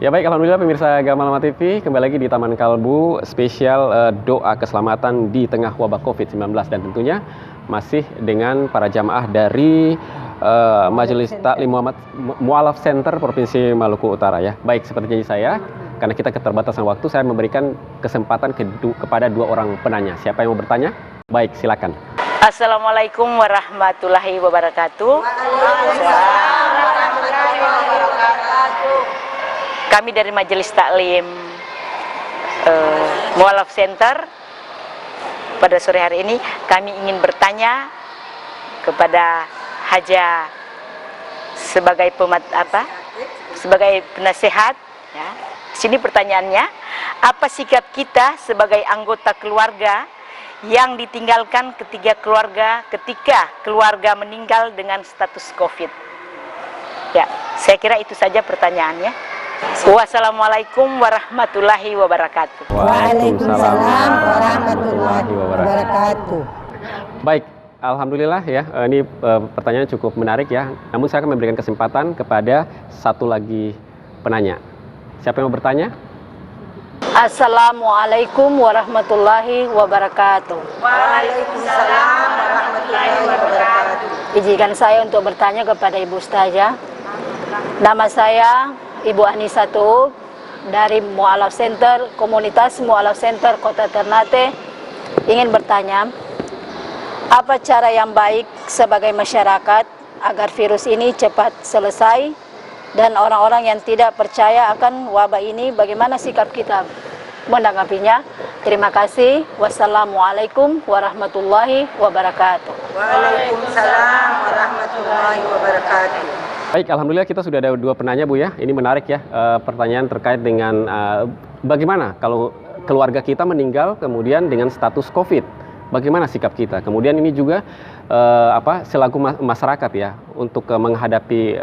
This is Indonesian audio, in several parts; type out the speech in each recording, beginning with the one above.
Ya baik, alhamdulillah pemirsa Gamalama TV, kembali lagi di Taman Kalbu, spesial doa keselamatan di tengah wabah COVID-19 dan tentunya masih dengan para jamaah dari Majelis Taklim Mu'alaf Center Provinsi Maluku Utara ya. Baik, seperti janji saya, karena kita keterbatasan waktu, saya memberikan kesempatan kepada dua orang penanya. Siapa yang mau bertanya? Baik, silakan. Assalamualaikum warahmatullahi wabarakatuh. Kami dari Majelis Taklim Mu'alaf Center, pada sore hari ini kami ingin bertanya kepada Haja sebagai sebagai penasehat ya. Sini pertanyaannya, apa sikap kita sebagai anggota keluarga yang ditinggalkan ketika keluarga meninggal dengan status COVID? Ya, saya kira itu saja pertanyaannya. Wassalamualaikum warahmatullahi wabarakatuh. Waalaikumsalam warahmatullahi wabarakatuh. Baik, alhamdulillah ya, ini pertanyaan cukup menarik ya. Namun saya akan memberikan kesempatan kepada satu lagi penanya. Siapa yang mau bertanya? Assalamualaikum warahmatullahi wabarakatuh. Waalaikumsalam warahmatullahi wabarakatuh. Izinkan saya untuk bertanya kepada Ibu Ustazah. Nama saya Ibu Anissa Tuub dari Mu'alaf Center, Komunitas Mu'alaf Center Kota Ternate. Ingin bertanya, apa cara yang baik sebagai masyarakat agar virus ini cepat selesai, dan orang-orang yang tidak percaya akan wabah ini, bagaimana sikap kita menanggapinya? Terima kasih. Wassalamualaikum warahmatullahi wabarakatuh. Waalaikumsalam warahmatullahi wabarakatuh. Baik, alhamdulillah kita sudah ada dua penanya Bu ya. Ini menarik ya, pertanyaan terkait dengan bagaimana kalau keluarga kita meninggal kemudian dengan status COVID. Bagaimana sikap kita? Kemudian ini juga selaku masyarakat ya, untuk menghadapi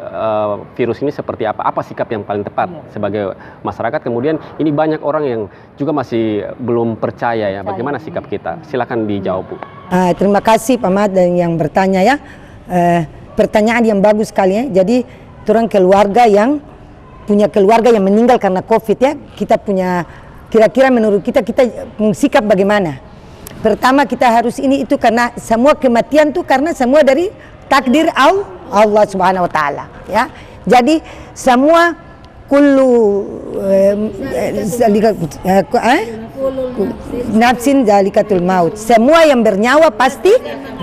virus ini seperti apa? Apa sikap yang paling tepat sebagai masyarakat? Kemudian ini banyak orang yang juga masih belum percaya ya. Bagaimana sikap kita? Silakan dijawab Bu. Terima kasih Pak Mat dan yang bertanya ya. Pertanyaan yang bagus sekali ya. Jadi orang keluarga yang punya keluarga yang meninggal karena COVID ya, kita punya kira-kira menurut kita sikap bagaimana? Pertama kita harus itu karena semua kematian tuh karena semua dari takdir Allah Subhanahu wa taala ya. Jadi semua nafsin zalikatul maut, semua yang bernyawa pasti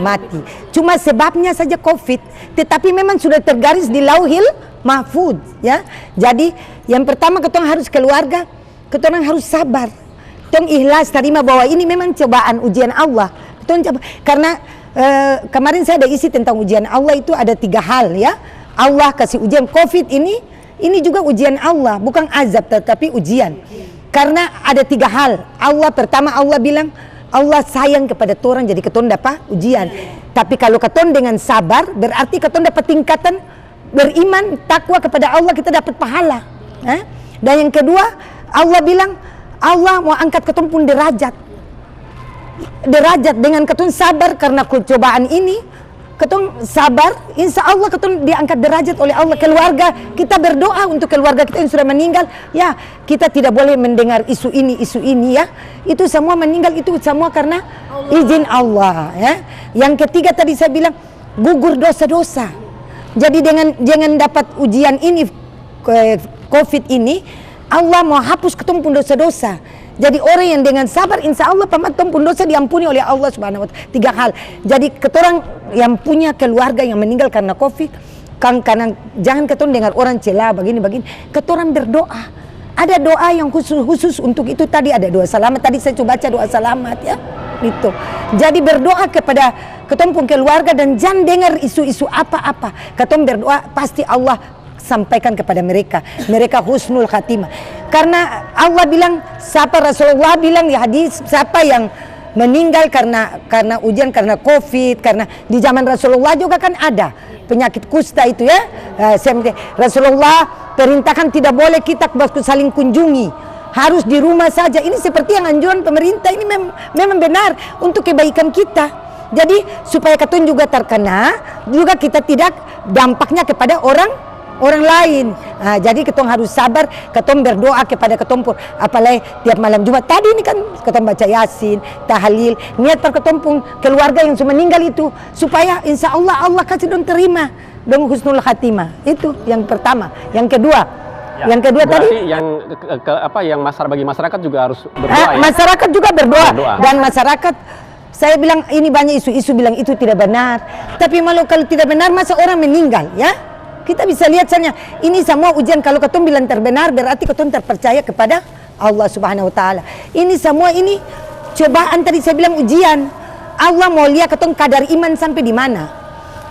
mati. Cuma sebabnya saja COVID, tetapi memang sudah tergaris di Lauhil Mahfuz ya. Jadi yang pertama kita harus keluarga, kita harus sabar, kita ikhlas terima bahwa ini memang cobaan ujian Allah. Karena kemarin saya ada isi tentang ujian Allah, itu ada 3 hal ya. Allah kasih ujian COVID ini juga ujian Allah, bukan azab tetapi ujian. Karena ada 3 hal. Pertama Allah bilang Allah sayang kepada orang, jadi keton dapat ujian. Tapi kalau keton dengan sabar, berarti keton dapat tingkatan beriman, takwa kepada Allah, kita dapat pahala. Dan yang kedua, Allah bilang Allah mau angkat keton pun derajat dengan keton sabar karena cobaan ini. Keton sabar, insya Allah keton diangkat derajat oleh Allah. Keluarga kita berdoa untuk keluarga kita yang sudah meninggal ya. Kita tidak boleh mendengar isu ini ya. Itu semua meninggal, itu semua karena izin Allah ya. Yang ketiga tadi saya bilang gugur dosa-dosa. Jadi jangan dapat ujian ini COVID ini, Allah mau hapus keton pun dosa-dosa. Jadi orang yang dengan sabar, insya Allah pematong pun dosa diampuni oleh Allah Subhanahu wa taala. 3 hal. Jadi ketorang yang punya keluarga yang meninggal karena COVID, karena jangan ketorang dengar orang celah begini. Ketorang berdoa. Ada doa yang khusus untuk itu. Tadi ada doa selamat. Tadi saya coba baca doa selamat ya. Itu. Jadi berdoa kepada ketorang pun keluarga dan jangan dengar isu-isu apa-apa. Ketorang berdoa pasti Allah sampaikan kepada mereka husnul khatimah. Karena Allah bilang, Rasulullah bilang di hadis, siapa yang meninggal karena ujian, karena COVID, karena di zaman Rasulullah juga kan ada penyakit kusta itu ya. Rasulullah perintahkan tidak boleh kita saling kunjungi, harus di rumah saja. Ini seperti yang anjuran pemerintah, ini memang benar untuk kebaikan kita. Jadi supaya keton juga terkena, juga kita tidak dampaknya kepada orang orang lain. Jadi ketong harus sabar, ketong berdoa kepada ketong pun. Apalagi tiap malam Jumat tadi ini kan ketong baca Yasin, tahlil, niat per ketong pun keluarga yang sudah meninggal itu supaya insya Allah Allah kasih dong terima dong husnul khatimah. Itu yang pertama. Yang kedua, berarti yang yang bagi masyarakat juga harus berdoa ya? Masyarakat juga berdoa. Dan masyarakat, saya bilang ini banyak isu-isu bilang itu tidak benar. Tapi malu kalau tidak benar masa orang meninggal ya? Kita bisa lihat saja ini semua ujian. Kalau ketong bilang terbenar berarti ketong terpercaya kepada Allah Subhanahu Wa Taala. Ini semua ini cobaan, tadi saya bilang ujian. Allah mau lihat ketong kadar iman sampai di mana.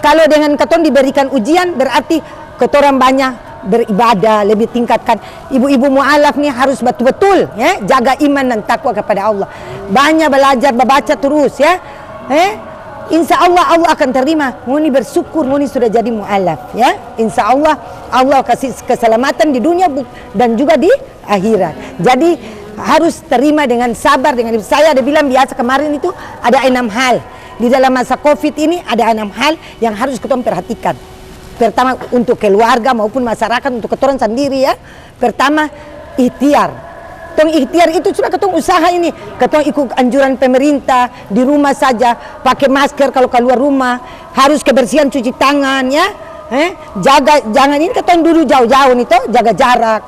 Kalau dengan ketong diberikan ujian berarti ketorang banyak beribadah, lebih tingkatkan. Ibu-ibu mu'alaf nih harus betul-betul ya, jaga iman dan takwa kepada Allah. Banyak belajar, membaca terus ya. Insya Allah Allah akan terima. Muni bersyukur, muni sudah jadi mu'alaf ya. Insya Allah Allah kasih keselamatan di dunia dan juga di akhirat. Jadi harus terima dengan sabar. Dengan saya ada bilang biasa kemarin itu ada 6 hal. Di dalam masa Covid ini ada 6 hal yang harus kita perhatikan. Pertama untuk keluarga maupun masyarakat, untuk keturun sendiri ya. Pertama ikhtiar. Tong ikhtiar itu sudah ketong usaha ini. Ketong ikut anjuran pemerintah, di rumah saja pakai masker kalau keluar rumah, harus kebersihan cuci tangan ya. Jaga, jangan ini ketong dulu jauh-jauh nih toh, jaga jarak.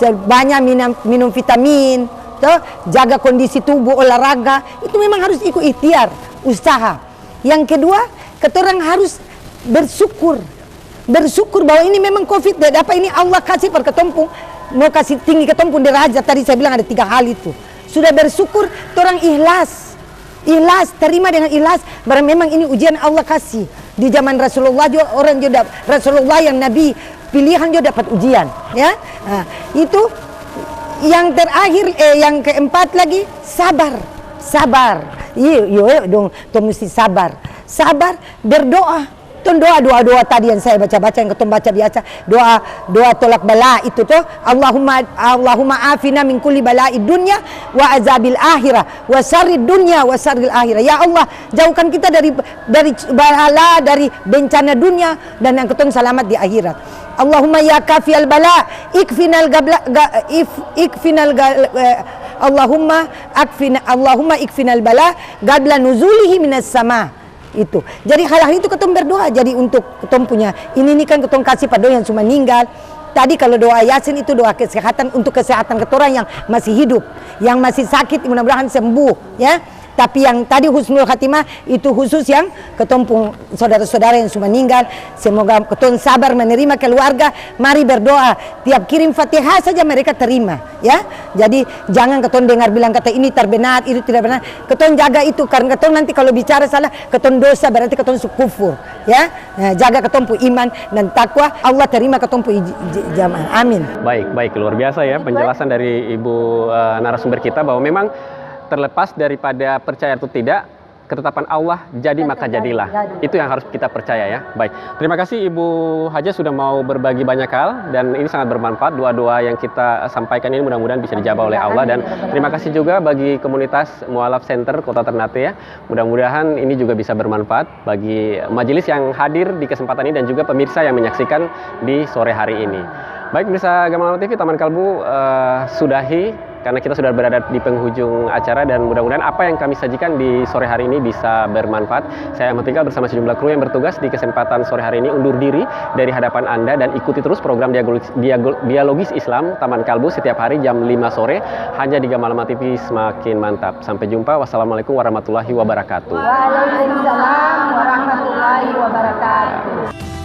Banyak minum vitamin, toh, jaga kondisi tubuh, olahraga. Itu memang harus ikut ikhtiar, usaha. Yang kedua, keturang harus bersyukur bahwa ini memang Covid tidak apa ini Allah kasih per ketompung, mau kasih tinggi ketompung derajat. Tadi saya bilang ada 3 hal itu. Sudah bersyukur, orang ikhlas, terima dengan ikhlas. Bahwa memang ini ujian Allah kasih. Di zaman Rasulullah juga orang juga Rasulullah yang Nabi pilihan juga dapat ujian, ya. Itu yang terakhir, yang keempat lagi sabar. Iya dong, mesti sabar, berdoa. Doa tadi yang saya baca yang ketemu baca biasa, doa tolak bala itu tuh, Allahumma afina min kulli bala'id dunya wa azabil akhirah wa syarrid dunya wa syarril akhirah. Ya Allah, jauhkan kita dari bala, dari bencana dunia dan yang ketemu selamat di akhirat. Allahumma ya kafiyal bala ikfinal Allahumma ikfinal bala qabla nuzulihi minas sama. Itu. Jadi hal-hal itu ketong berdoa. Jadi untuk ketong punya ini kan ketong kasih pada yang cuma meninggal. Tadi kalau doa Yasin itu doa kesehatan untuk kesehatan ketorang yang masih hidup, yang masih sakit mudah-mudahan sembuh ya. Tapi yang tadi husnul khatimah itu khusus yang ketemu saudara-saudara yang sudah meninggal. Semoga ketong sabar menerima keluarga. Mari berdoa. Tiap kirim Fatihah saja mereka terima, ya. Jadi jangan ketong dengar bilang kata ini terbenar, itu tidak benar. Ketong jaga itu karena ketong nanti kalau bicara salah, ketong dosa berarti ketong kufur, ya. Nah, jaga ketong pu iman dan takwa. Allah terima ketong pu jamaah. Amin. Baik, luar biasa ya penjelasan dari Ibu narasumber kita bahwa memang terlepas daripada percaya atau tidak, ketetapan Allah jadi maka jadilah. Itu yang harus kita percaya ya. Baik, terima kasih Ibu Haja sudah mau berbagi banyak hal dan ini sangat bermanfaat. Doa-doa yang kita sampaikan ini mudah-mudahan bisa dijawab oleh Allah. Dan terima kasih juga bagi komunitas Mu'alaf Center Kota Ternate ya. Mudah-mudahan ini juga bisa bermanfaat bagi majelis yang hadir di kesempatan ini dan juga pemirsa yang menyaksikan di sore hari ini. Baik, pemirsa Gamal TV, Taman Kalbu sudahi karena kita sudah berada di penghujung acara dan mudah-mudahan apa yang kami sajikan di sore hari ini bisa bermanfaat. Saya Ahmad Tinggal bersama sejumlah kru yang bertugas di kesempatan sore hari ini undur diri dari hadapan Anda dan ikuti terus program Dialogis Islam Taman Kalbu setiap hari jam 5 sore hanya di Gamal TV. Semakin mantap. Sampai jumpa. Wassalamualaikum warahmatullahi wabarakatuh. Waalaikumsalam warahmatullahi wabarakatuh.